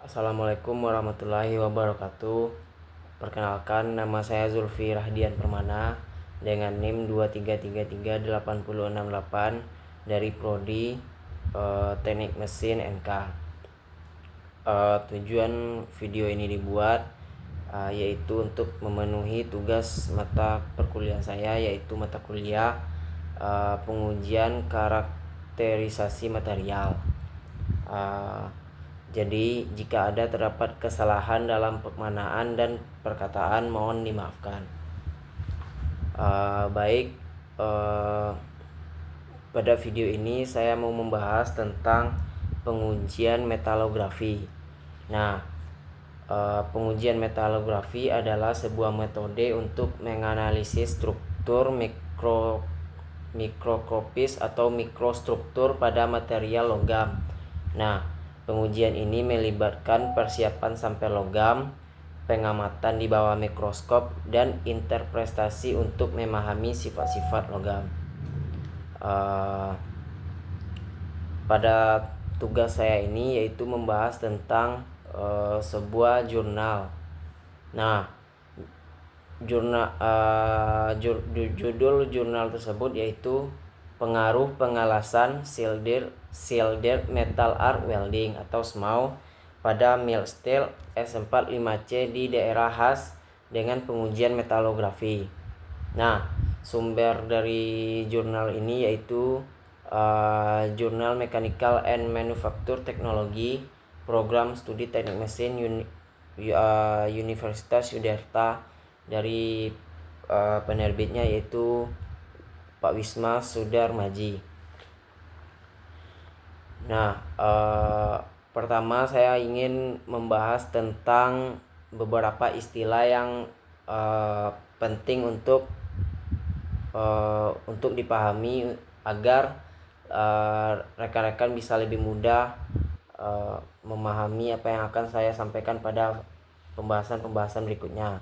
Assalamualaikum warahmatullahi wabarakatuh. Perkenalkan, nama saya Zulfi Rahdian Permana dengan NIM 2333868 dari Prodi Teknik Mesin NK. Tujuan video ini dibuat yaitu untuk memenuhi tugas mata perkuliahan saya, yaitu mata kuliah pengujian karakterisasi material. Jadi jika ada terdapat kesalahan dalam pemaknaan dan perkataan mohon dimaafkan. Pada video ini saya mau membahas tentang pengujian metalografi. Nah, pengujian metalografi adalah sebuah metode untuk menganalisis struktur mikroskopis atau mikrostruktur pada material logam. Nah, pengujian ini melibatkan persiapan sampel logam, pengamatan di bawah mikroskop, dan interpretasi untuk memahami sifat-sifat logam. Pada tugas saya ini yaitu membahas tentang sebuah jurnal. Nah, judul jurnal tersebut yaitu Pengaruh Pengelasan Shielded Metal Arc Welding atau SMAW pada mild steel S45C di daerah khas dengan pengujian metalografi. Nah, sumber dari jurnal ini yaitu Jurnal Mechanical and Manufacture Technology, Program Studi Teknik Mesin Universitas Yudharta, dari penerbitnya yaitu Pak Wisma Sudarmaji. Nah, pertama saya ingin membahas tentang beberapa istilah yang penting untuk dipahami agar rekan-rekan bisa lebih mudah memahami apa yang akan saya sampaikan pada pembahasan berikutnya.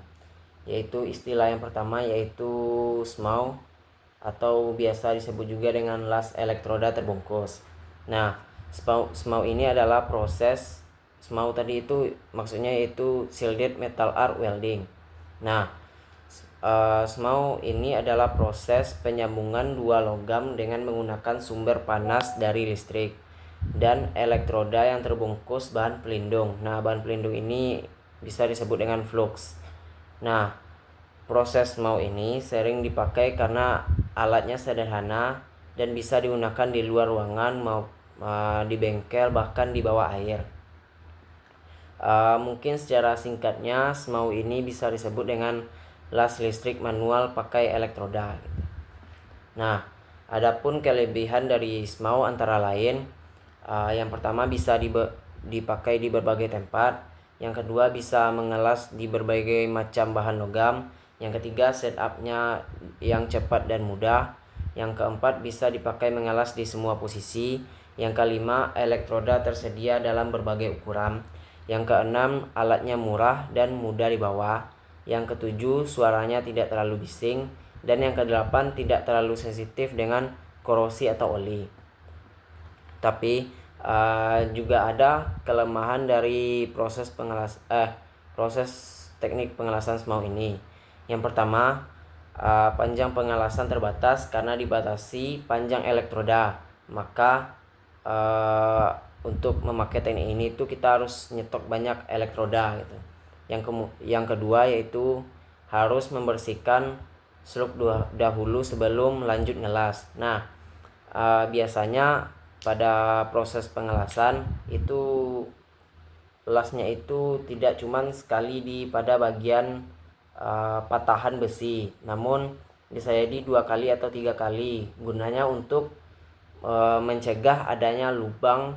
Yaitu istilah yang pertama yaitu SMAW atau biasa disebut juga dengan las elektroda terbungkus. Nah, SMAW ini adalah proses SMAW tadi itu maksudnya yaitu Shielded Metal Arc Welding. Nah, SMAW ini adalah proses penyambungan dua logam dengan menggunakan sumber panas dari listrik dan elektroda yang terbungkus bahan pelindung. Nah, bahan pelindung ini bisa disebut dengan flux. Nah, proses SMAW ini sering dipakai karena alatnya sederhana dan bisa digunakan di luar ruangan, di bengkel, bahkan di bawah air. Mungkin secara singkatnya SMAW ini bisa disebut dengan las listrik manual pakai elektroda. Nah, adapun kelebihan dari SMAW antara lain, yang pertama bisa dipakai di berbagai tempat, yang kedua bisa mengelas di berbagai macam bahan logam, yang ketiga setupnya yang cepat dan mudah, yang keempat bisa dipakai mengelas di semua posisi, yang kelima elektroda tersedia dalam berbagai ukuran, yang keenam alatnya murah dan mudah dibawa, yang ketujuh suaranya tidak terlalu bising, dan yang kedelapan tidak terlalu sensitif dengan korosi atau oli. Tapi juga ada kelemahan dari proses teknik pengelasan SMAW ini. Yang pertama, panjang pengelasan terbatas karena dibatasi panjang elektroda. Maka untuk memakai teknik ini itu kita harus nyetok banyak elektroda gitu. Yang kedua yaitu harus membersihkan slug dahulu sebelum lanjut ngelas. Nah, biasanya pada proses pengelasan itu lasnya itu tidak cuma sekali pada bagian patahan besi, namun bisa jadi 2 kali atau 3 kali, gunanya untuk mencegah adanya lubang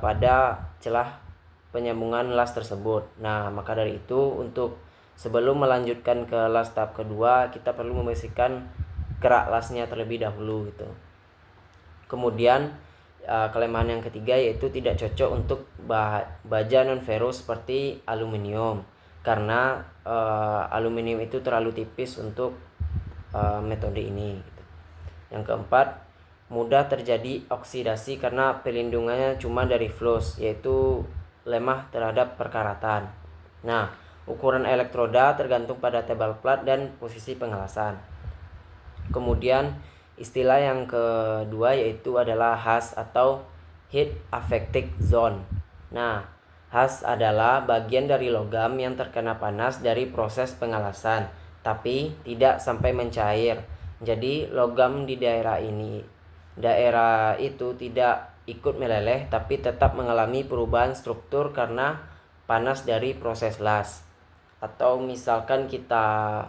pada celah penyambungan las tersebut. Nah, maka dari itu untuk sebelum melanjutkan ke las tahap kedua, kita perlu membersihkan kerak lasnya terlebih dahulu gitu. Kemudian kelemahan yang ketiga yaitu tidak cocok untuk baja non ferrous seperti aluminium, karena aluminium itu terlalu tipis untuk metode ini gitu. Yang keempat, mudah terjadi oksidasi karena pelindungannya cuma dari flux, yaitu lemah terhadap perkaratan. Nah, ukuran elektroda tergantung pada tebal plat dan posisi pengelasan. Kemudian istilah yang kedua yaitu adalah HAZ atau Heat Affected Zone. Nah, HAZ adalah bagian dari logam yang terkena panas dari proses pengelasan, tapi tidak sampai mencair. Jadi logam di daerah itu tidak ikut meleleh, tapi tetap mengalami perubahan struktur karena panas dari proses las. Atau misalkan kita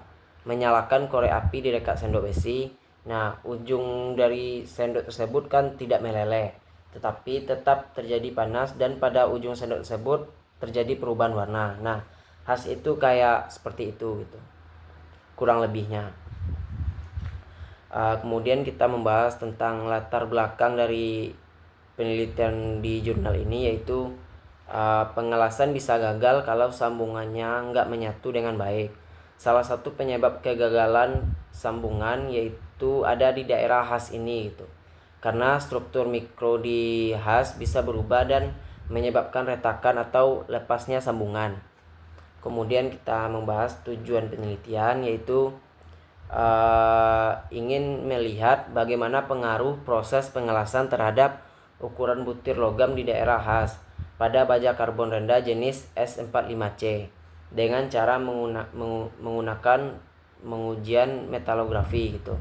menyalakan korek api di dekat sendok besi, nah ujung dari sendok tersebut kan tidak meleleh, tetapi tetap terjadi panas dan pada ujung sendok tersebut terjadi perubahan warna. Nah, khas itu kayak seperti itu gitu, kurang lebihnya. Kemudian kita membahas tentang latar belakang dari penelitian di jurnal ini, yaitu pengelasan bisa gagal kalau sambungannya nggak menyatu dengan baik. Salah satu penyebab kegagalan sambungan yaitu ada di daerah HAZ ini gitu. Karena struktur mikro di HAZ bisa berubah dan menyebabkan retakan atau lepasnya sambungan. Kemudian kita membahas tujuan penelitian, yaitu ingin melihat bagaimana pengaruh proses pengelasan terhadap ukuran butir logam di daerah HAZ pada baja karbon rendah jenis S45C dengan cara menggunakan pengujian metalografi gitu.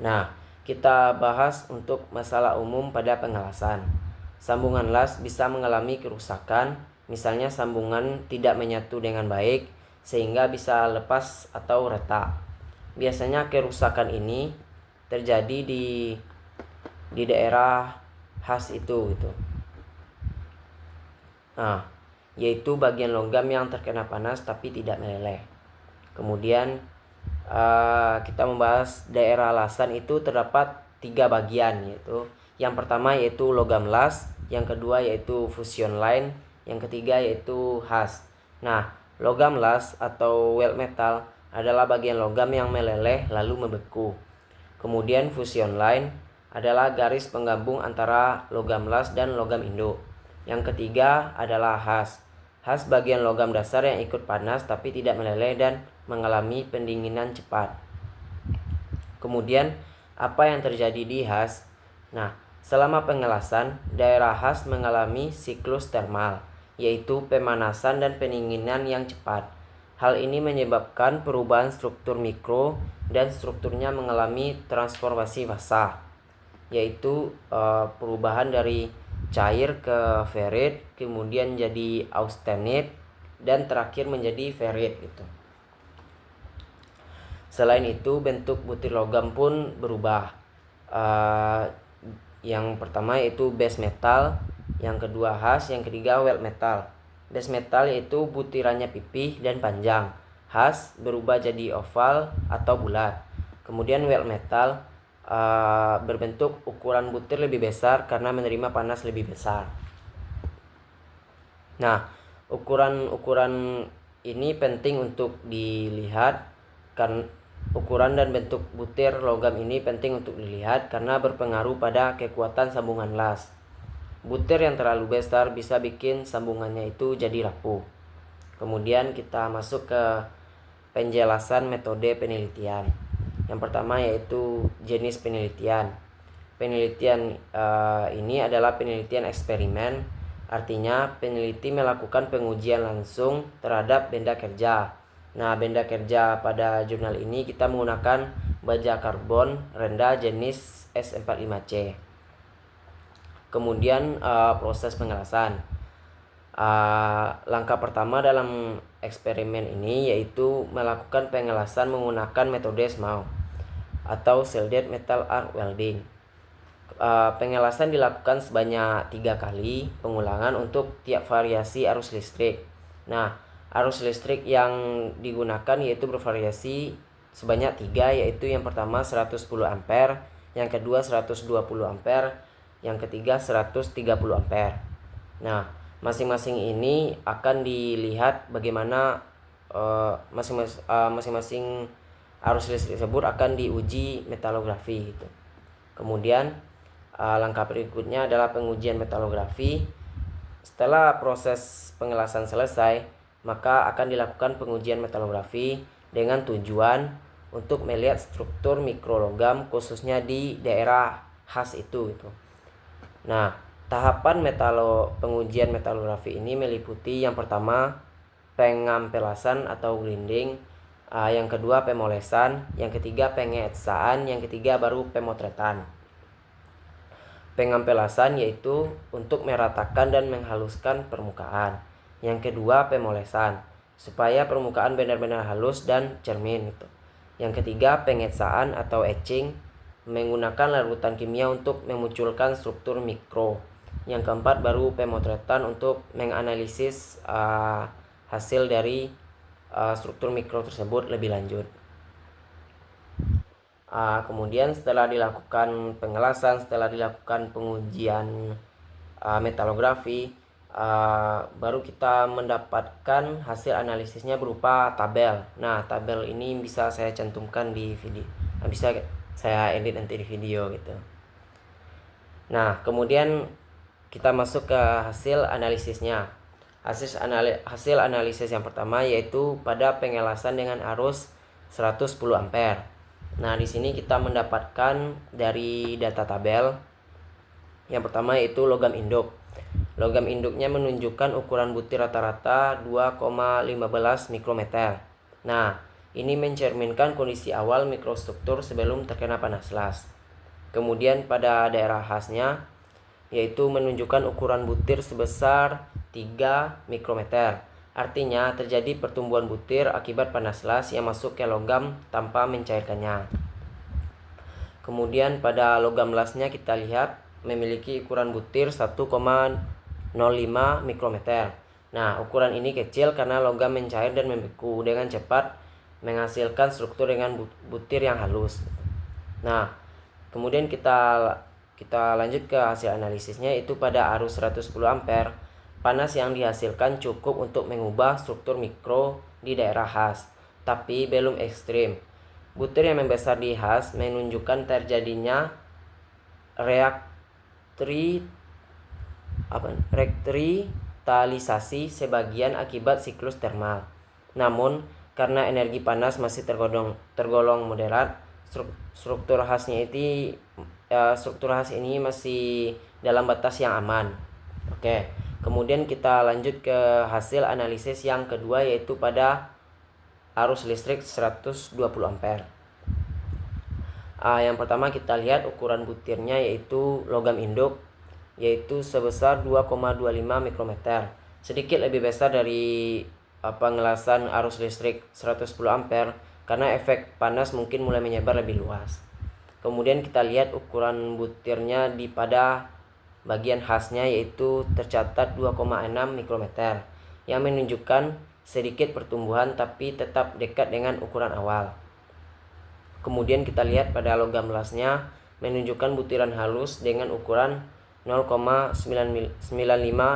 Nah, kita bahas untuk masalah umum pada pengelasan. Sambungan las bisa mengalami kerusakan, misalnya sambungan tidak menyatu dengan baik sehingga bisa lepas atau retak. Biasanya kerusakan ini terjadi di daerah HAZ itu gitu. Nah, yaitu bagian logam yang terkena panas tapi tidak meleleh. Kemudian kita membahas daerah lasan itu terdapat 3 bagian, yaitu yang pertama yaitu logam las, yang kedua yaitu fusion line, yang ketiga yaitu HAZ. Nah, logam las atau weld metal adalah bagian logam yang meleleh lalu membeku. Kemudian fusion line adalah garis penggabung antara logam las dan logam induk. Yang ketiga adalah HAZ. HAZ bagian logam dasar yang ikut panas tapi tidak meleleh dan mengalami pendinginan cepat. Kemudian apa yang terjadi di HAZ? Nah, selama pengelasan, daerah HAZ mengalami siklus termal, yaitu pemanasan dan pendinginan yang cepat. Hal ini menyebabkan perubahan struktur mikro dan strukturnya mengalami transformasi fasa, yaitu perubahan dari cair ke ferrit, kemudian jadi austenit, dan terakhir menjadi ferrit gitu. Selain itu, bentuk butir logam pun berubah. Yang pertama yaitu base metal, yang kedua HAZ, yang ketiga weld metal. Base metal yaitu butirannya pipih dan panjang. HAZ berubah jadi oval atau bulat. Kemudian weld metal berbentuk ukuran butir lebih besar karena menerima panas lebih besar. Nah, ukuran ini penting untuk dilihat karena ukuran dan bentuk butir logam ini penting untuk dilihat karena berpengaruh pada kekuatan sambungan las. Butir yang terlalu besar bisa bikin sambungannya itu jadi rapuh. Kemudian kita masuk ke penjelasan metode penelitian. Yang pertama yaitu jenis penelitian. Penelitian ini adalah penelitian eksperimen, artinya peneliti melakukan pengujian langsung terhadap benda kerja. Nah, benda kerja pada jurnal ini kita menggunakan baja karbon rendah jenis S45C. Kemudian proses pengelasan. Langkah pertama dalam eksperimen ini yaitu melakukan pengelasan menggunakan metode SMAW atau Shielded Metal Arc Welding. Pengelasan dilakukan sebanyak 3 kali pengulangan untuk tiap variasi arus listrik. Nah, arus listrik yang digunakan yaitu bervariasi sebanyak 3, yaitu yang pertama 110 ampere, yang kedua 120 ampere, yang ketiga 130 ampere. Nah, masing-masing ini akan dilihat bagaimana masing-masing arus listrik tersebut akan diuji metalografi gitu. Kemudian langkah berikutnya adalah pengujian metalografi. Setelah proses pengelasan selesai, maka akan dilakukan pengujian metalografi dengan tujuan untuk melihat struktur mikrologam khususnya di daerah khas itu gitu. Nah, tahapan pengujian metalografi ini meliputi yang pertama pengampelasan atau grinding, yang kedua pemolesan, yang ketiga pengetsaan, yang ketiga baru pemotretan. Pengampelasan yaitu untuk meratakan dan menghaluskan permukaan. Yang kedua pemolesan, supaya permukaan benar-benar halus dan cermin gitu. Yang ketiga pengetsaan atau etching, menggunakan larutan kimia untuk memunculkan struktur mikro. Yang keempat baru pemotretan untuk menganalisis hasil dari struktur mikro tersebut lebih lanjut. Kemudian setelah dilakukan pengelasan, setelah dilakukan pengujian metalografi, baru kita mendapatkan hasil analisisnya berupa tabel. Nah, tabel ini bisa saya cantumkan di video, bisa saya edit nanti di video gitu. Nah, kemudian kita masuk ke hasil analisisnya. Hasil analisis yang pertama yaitu pada pengelasan dengan arus 110 ampere. Nah, di sini kita mendapatkan dari data tabel. Yang pertama yaitu logam induk. Logam induknya menunjukkan ukuran butir rata-rata 2,15 mikrometer. Nah, ini mencerminkan kondisi awal mikrostruktur sebelum terkena panas las. Kemudian pada daerah khasnya yaitu menunjukkan ukuran butir sebesar 3 mikrometer. Artinya terjadi pertumbuhan butir akibat panas las yang masuk ke logam tanpa mencairkannya. Kemudian pada logam lasnya kita lihat memiliki ukuran butir 1,05 mikrometer. Nah, ukuran ini kecil karena logam mencair dan membeku dengan cepat menghasilkan struktur dengan butir yang halus. Nah, kemudian kita lanjut ke hasil analisisnya, itu pada arus 110 ampere. Panas yang dihasilkan cukup untuk mengubah struktur mikro di daerah khas, tapi belum ekstrim. Butir yang membesar di khas menunjukkan terjadinya rektritalisasi sebagian akibat siklus termal. Namun, karena energi panas masih tergolong moderat, struktur khas ini masih dalam batas yang aman. Oke. Kemudian kita lanjut ke hasil analisis yang kedua yaitu pada arus listrik 120 ampere. Yang pertama kita lihat ukuran butirnya yaitu logam induk yaitu sebesar 2,25 mikrometer. Sedikit lebih besar dari pengelasan arus listrik 110 ampere karena efek panas mungkin mulai menyebar lebih luas. Kemudian kita lihat ukuran butirnya pada bagian khasnya yaitu tercatat 2,6 mikrometer yang menunjukkan sedikit pertumbuhan tapi tetap dekat dengan ukuran awal. Kemudian kita lihat pada logam lasnya menunjukkan butiran halus dengan ukuran 0,95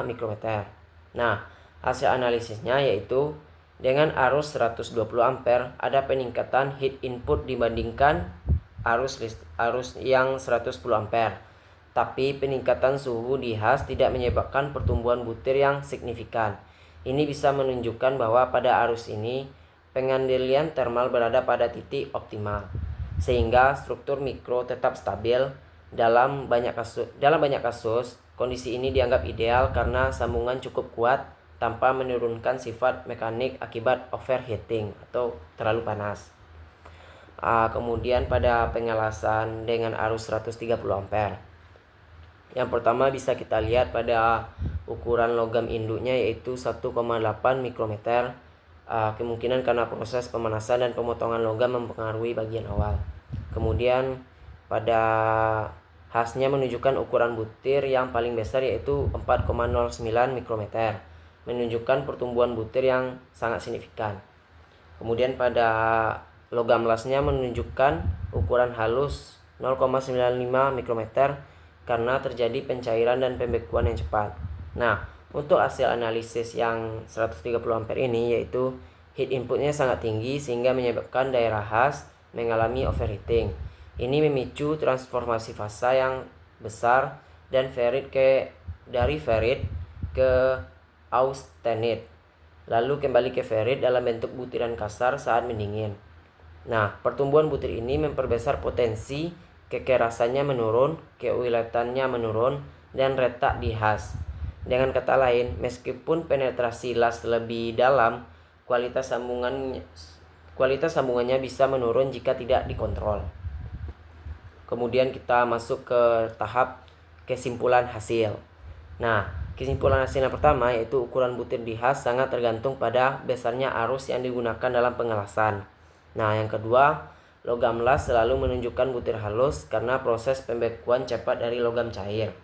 mikrometer. Nah, hasil analisisnya yaitu dengan arus 120 ampere ada peningkatan heat input dibandingkan arus yang 110 ampere. Tapi peningkatan suhu di khas tidak menyebabkan pertumbuhan butir yang signifikan. Ini bisa menunjukkan bahwa pada arus ini pengendalian termal berada pada titik optimal, sehingga struktur mikro tetap stabil. Dalam banyak kasus, kondisi ini dianggap ideal karena sambungan cukup kuat tanpa menurunkan sifat mekanik akibat overheating atau terlalu panas. Kemudian pada pengelasan dengan arus 130 ampere. Yang pertama bisa kita lihat pada ukuran logam induknya yaitu 1,8 mikrometer. Kemungkinan karena proses pemanasan dan pemotongan logam mempengaruhi bagian awal. Kemudian pada khasnya menunjukkan ukuran butir yang paling besar yaitu 4,09 mikrometer, menunjukkan pertumbuhan butir yang sangat signifikan. Kemudian pada logam lasnya menunjukkan ukuran halus 0,95 mikrometer karena terjadi pencairan dan pembekuan yang cepat. Nah, untuk hasil analisis yang 130 ampere ini yaitu heat inputnya sangat tinggi sehingga menyebabkan daerah khas mengalami overheating. Ini memicu transformasi fasa yang besar dan dari ferrit ke austenit, lalu kembali ke ferrit dalam bentuk butiran kasar saat mendingin. Nah, pertumbuhan butir ini memperbesar potensi kekerasannya menurun, keuletannya menurun, dan retak di has. Dengan kata lain, meskipun penetrasi las lebih dalam, kualitas sambungannya bisa menurun jika tidak dikontrol. Kemudian kita masuk ke tahap kesimpulan hasil. Nah, kesimpulan hasil yang pertama yaitu ukuran butir di has sangat tergantung pada besarnya arus yang digunakan dalam pengelasan. Nah, yang kedua, logam las selalu menunjukkan butir halus karena proses pembekuan cepat dari logam cair.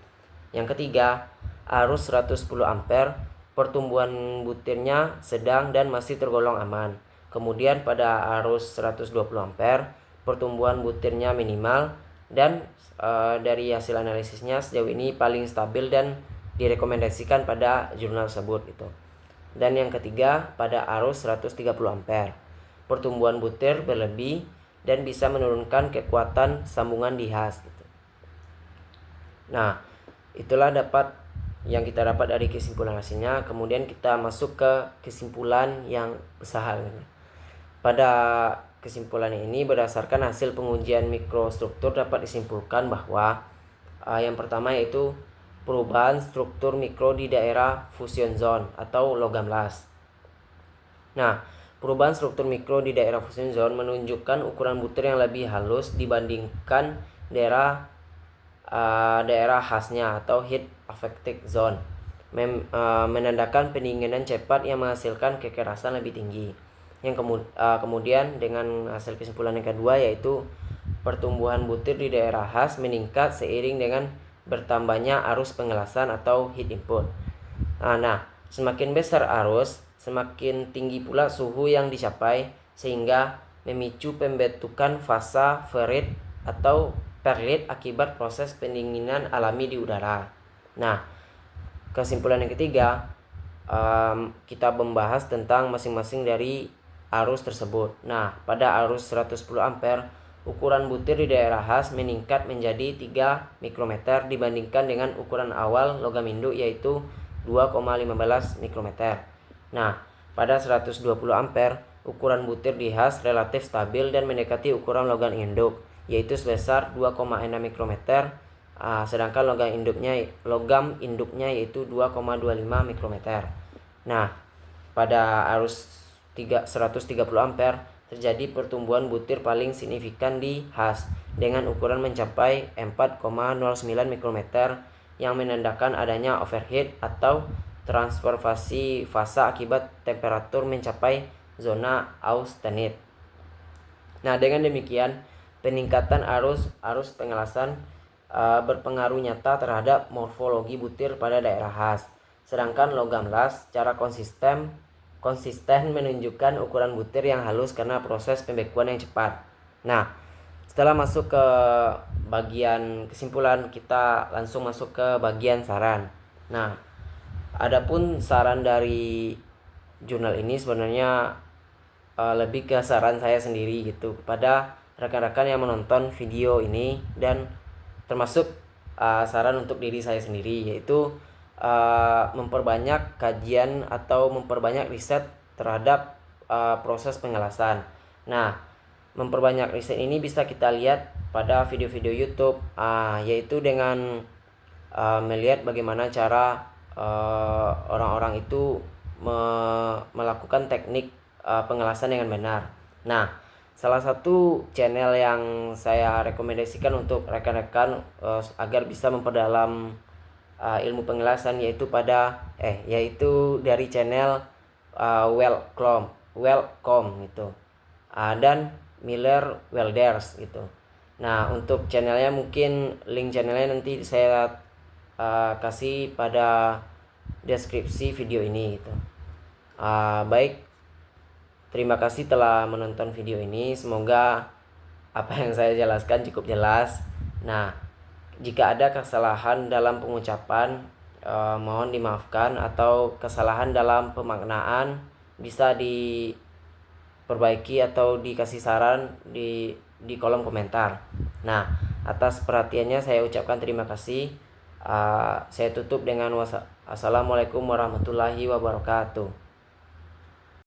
Yang ketiga, arus 110 ampere, pertumbuhan butirnya sedang dan masih tergolong aman. Kemudian pada arus 120 ampere, pertumbuhan butirnya minimal dan dari hasil analisisnya sejauh ini paling stabil dan direkomendasikan pada jurnal tersebut gitu. Dan yang ketiga, pada arus 130 ampere, pertumbuhan butir berlebih dan bisa menurunkan kekuatan sambungan di has gitu. Nah, itulah yang kita dapat dari kesimpulan hasilnya. Kemudian kita masuk ke kesimpulan yang besar. Pada kesimpulan ini, berdasarkan hasil pengujian mikrostruktur dapat disimpulkan bahwa yang pertama yaitu perubahan struktur mikro di daerah fusion zone atau logam las. Nah, perubahan struktur mikro di daerah fusion zone menunjukkan ukuran butir yang lebih halus dibandingkan daerah khasnya atau heat affected zone, menandakan pendinginan cepat yang menghasilkan kekerasan lebih tinggi. Yang kemudian dengan hasil kesimpulan yang kedua yaitu pertumbuhan butir di daerah khas meningkat seiring dengan bertambahnya arus pengelasan atau heat input. Nah, semakin besar arus, semakin tinggi pula suhu yang dicapai sehingga memicu pembentukan fasa ferrit atau perlit akibat proses pendinginan alami di udara. Nah, kesimpulan yang ketiga, kita membahas tentang masing-masing dari arus tersebut. Nah, pada arus 110 ampere, ukuran butir di daerah khas meningkat menjadi 3 mikrometer dibandingkan dengan ukuran awal logam induk yaitu 2,15 mikrometer. Nah, pada 120 ampere, ukuran butir di khas relatif stabil dan mendekati ukuran logam induk yaitu sebesar 2,6 mikrometer, sedangkan logam induknya yaitu 2,25 mikrometer. Nah, pada arus 130 ampere terjadi pertumbuhan butir paling signifikan di has dengan ukuran mencapai 4,09 mikrometer yang menandakan adanya overheat atau transformasi fasa akibat temperatur mencapai zona austenit. Nah, dengan demikian peningkatan arus pengelasan berpengaruh nyata terhadap morfologi butir pada daerah khas. Sedangkan logam las secara konsisten menunjukkan ukuran butir yang halus karena proses pembekuan yang cepat. Nah, setelah masuk ke bagian kesimpulan, kita langsung masuk ke bagian saran. Nah, adapun saran dari jurnal ini sebenarnya lebih ke saran saya sendiri gitu kepada rekan-rekan yang menonton video ini dan termasuk saran untuk diri saya sendiri yaitu memperbanyak kajian atau memperbanyak riset terhadap proses pengelasan. Nah, memperbanyak riset ini bisa kita lihat pada video-video YouTube, yaitu dengan melihat bagaimana cara orang-orang itu melakukan teknik pengelasan dengan benar. Nah, salah satu channel yang saya rekomendasikan untuk rekan-rekan agar bisa memperdalam ilmu pengelasan yaitu dari channel Wellcome gitu, dan Miller Welders gitu. Nah, untuk channelnya mungkin link channelnya nanti saya kasih pada deskripsi video ini gitu. Baik, terima kasih telah menonton video ini. Semoga apa yang saya jelaskan cukup jelas. Nah, jika ada kesalahan dalam pengucapan, mohon dimaafkan, atau kesalahan dalam pemaknaan bisa diperbaiki atau dikasih saran di kolom komentar. Nah, atas perhatiannya saya ucapkan terima kasih. Saya tutup dengan Assalamualaikum warahmatullahi wabarakatuh.